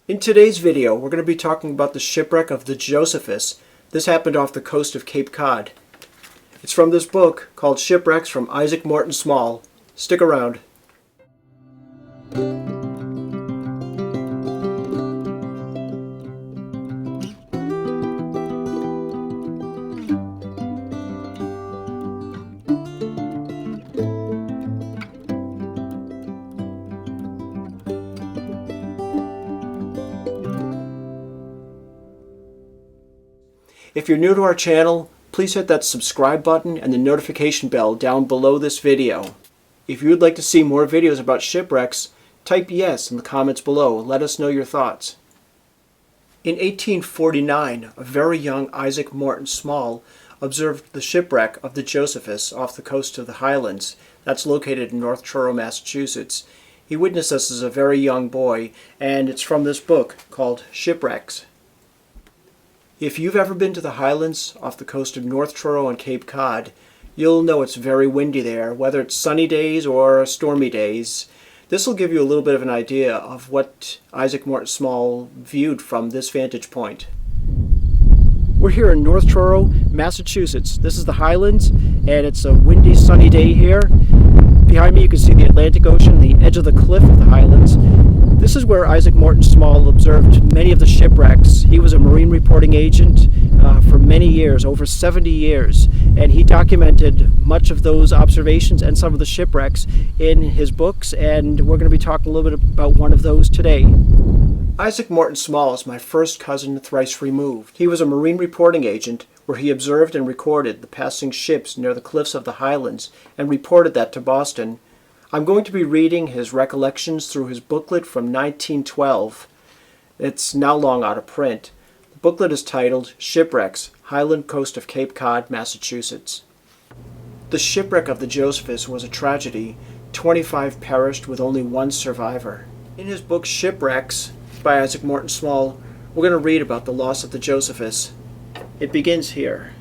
In today's video, we're going to be talking about the shipwreck of the Josephus. This happened off the coast of Cape Cod. It's from this book called Shipwrecks from Morton Small. Stick around. If you're new to our channel, please hit that subscribe button and the notification bell down below this video. If you would like to see more videos about shipwrecks, type yes in the comments below and let us know your thoughts. In 1849, a very young Morton Small observed the shipwreck of the Josephus off the coast of the Highlands. That's located in North Truro, Massachusetts. He witnessed this as a very young boy, and it's from this book called Shipwrecks. If you've ever been to the Highlands off the coast of North Truro and Cape Cod, you'll know it's very windy there, whether it's sunny days or stormy days. This will give you a little bit of an idea of what Morton Small viewed from this vantage point. We're here in North Truro, Massachusetts. This is the Highlands, and it's a windy, sunny day here. Behind me you can see the Atlantic Ocean, the edge of the cliff of the Highlands. This is where Morton Small observed many of the shipwrecks. He was a marine reporting agent for many years, over 70 years, and he documented much of those observations and some of the shipwrecks in his books, and we're going to be talking a little bit about one of those today. Morton Small is my first cousin thrice removed. He was a marine reporting agent where he observed and recorded the passing ships near the cliffs of the Highlands and reported that to Boston. I'm going to be reading his recollections through his booklet from 1912. It's now long out of print. The booklet is titled Shipwrecks, Highland Coast of Cape Cod, Massachusetts. The shipwreck of the Josephus was a tragedy. 25 perished with only one survivor. In his book Shipwrecks by Morton Small, we're going to read about the loss of the Josephus. It begins here.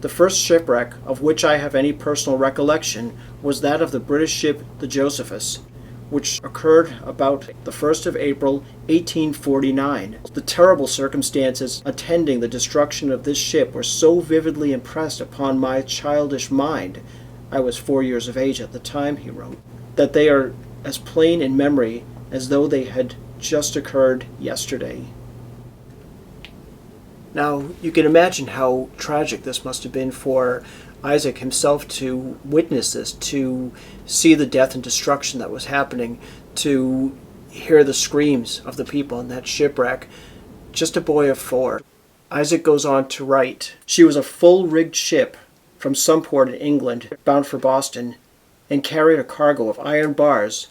The first shipwreck of which I have any personal recollection was that of the British ship the Josephus, which occurred about the 1st of April, 1849. The terrible circumstances attending the destruction of this ship were so vividly impressed upon my childish mind, I was 4 years of age at the time, he wrote, that they are as plain in memory as though they had just occurred yesterday. Now, you can imagine how tragic this must have been for Isaac himself to witness this, to see the death and destruction that was happening, to hear the screams of the people in that shipwreck. Just a boy of 4. Isaac goes on to write, "She was a full-rigged ship from some port in England, bound for Boston, and carried a cargo of iron bars.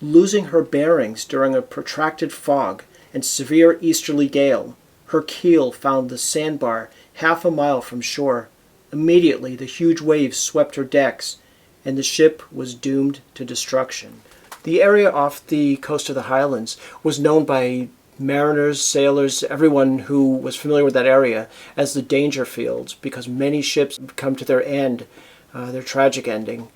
Losing her bearings during a protracted fog and severe easterly gale, her keel found the sandbar half a mile from shore. Immediately the huge waves swept her decks, and the ship was doomed to destruction." The area off the coast of the Highlands was known by mariners, sailors, everyone who was familiar with that area as the danger field, because many ships come to their end, their tragic ending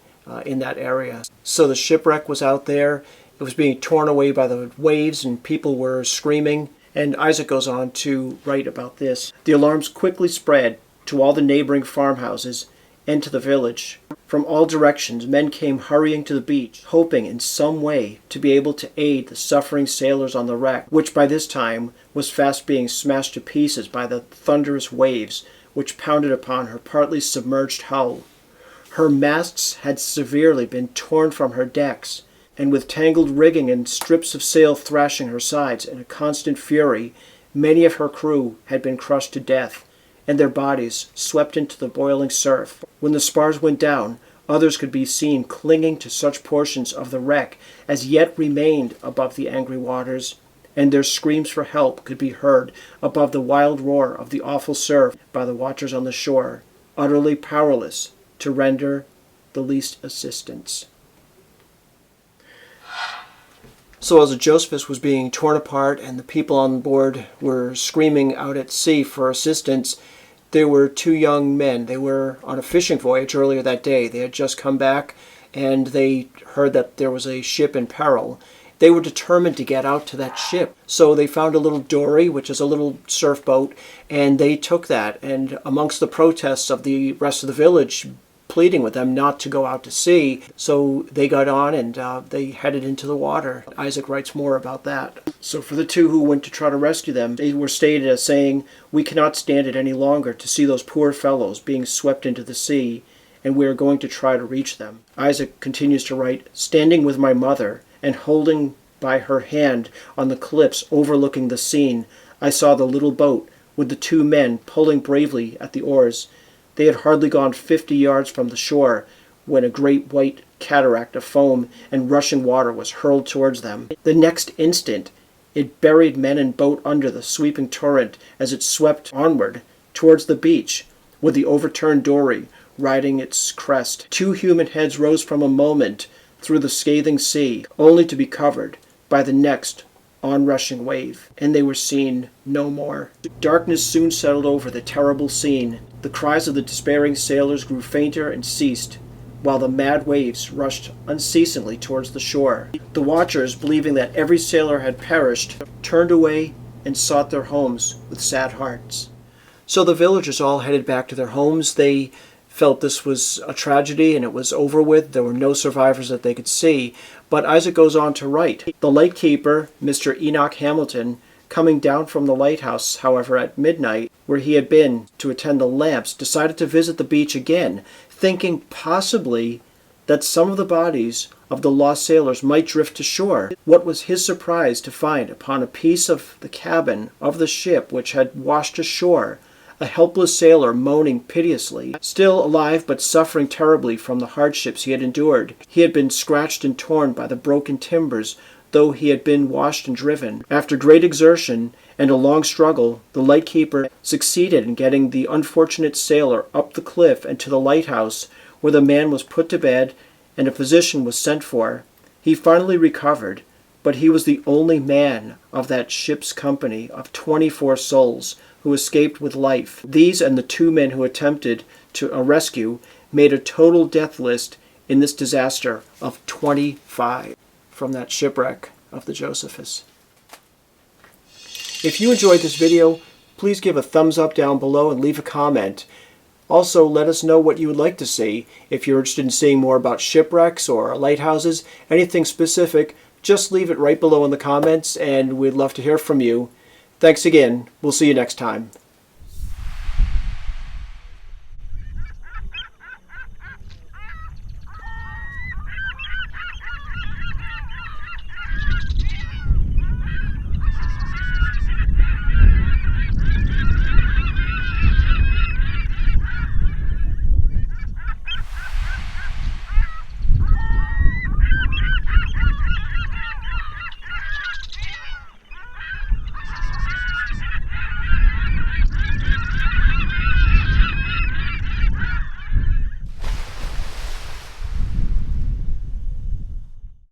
in that area. So the shipwreck was out there. It was being torn away by the waves, and people were screaming. And Isaac goes on to write about this. "The alarms quickly spread to all the neighboring farmhouses and to the village. From all directions men came hurrying to the beach, hoping in some way to be able to aid the suffering sailors on the wreck, which by this time was fast being smashed to pieces by the thunderous waves which pounded upon her partly submerged hull. Her masts had severely been torn from her decks, and with tangled rigging and strips of sail thrashing her sides in a constant fury, many of her crew had been crushed to death, and their bodies swept into the boiling surf. When the spars went down, others could be seen clinging to such portions of the wreck as yet remained above the angry waters, and their screams for help could be heard above the wild roar of the awful surf by the watchers on the shore, utterly powerless to render the least assistance." So as the Josephus was being torn apart and the people on board were screaming out at sea for assistance, there were 2 young men. They were on a fishing voyage earlier that day. They had just come back and they heard that there was a ship in peril. They were determined to get out to that ship. So they found a little dory, which is a little surf boat, and they took that. And amongst the protests of the rest of the village pleading with them not to go out to sea, so they got on and they headed into the water. Isaac writes more about that. So for the two who went to try to rescue them, they were stated as saying, "We cannot stand it any longer to see those poor fellows being swept into the sea, and we are going to try to reach them." Isaac continues to write, "Standing with my mother and holding by her hand on the cliffs overlooking the scene, I saw the little boat with the two men pulling bravely at the oars. They had hardly gone 50 yards from the shore when a great white cataract of foam and rushing water was hurled towards them. The next instant it buried men and boat under the sweeping torrent as it swept onward towards the beach, with the overturned dory riding its crest. Two human heads rose from a moment through the scathing sea, only to be covered by the next onrushing wave, and they were seen no more." Darkness soon settled over the terrible scene. The cries of the despairing sailors grew fainter and ceased, while the mad waves rushed unceasingly towards the shore. The watchers, believing that every sailor had perished, turned away and sought their homes with sad hearts. So the villagers all headed back to their homes. They felt this was a tragedy and it was over with. There were no survivors that they could see. But Isaac goes on to write, "The lightkeeper, Mr. Enoch Hamilton, coming down from the lighthouse, however, at midnight, where he had been to attend the lamps, decided to visit the beach again, thinking possibly that some of the bodies of the lost sailors might drift to shore. What was his surprise to find upon a piece of the cabin of the ship which had washed ashore a helpless sailor moaning piteously, still alive but suffering terribly from the hardships he had endured. He had been scratched and torn by the broken timbers, though he had been washed and driven. After great exertion and a long struggle, the lightkeeper succeeded in getting the unfortunate sailor up the cliff and to the lighthouse, where the man was put to bed and a physician was sent for. He finally recovered, but he was the only man of that ship's company of 24 souls who escaped with life. These and the two men who attempted to rescue made a total death list in this disaster of 25 from that shipwreck of the Josephus." If you enjoyed this video, please give a thumbs up down below and leave a comment. Also, let us know what you would like to see. If you're interested in seeing more about shipwrecks or lighthouses, anything specific, just leave it right below in the comments and we'd love to hear from you. Thanks again. We'll see you next time.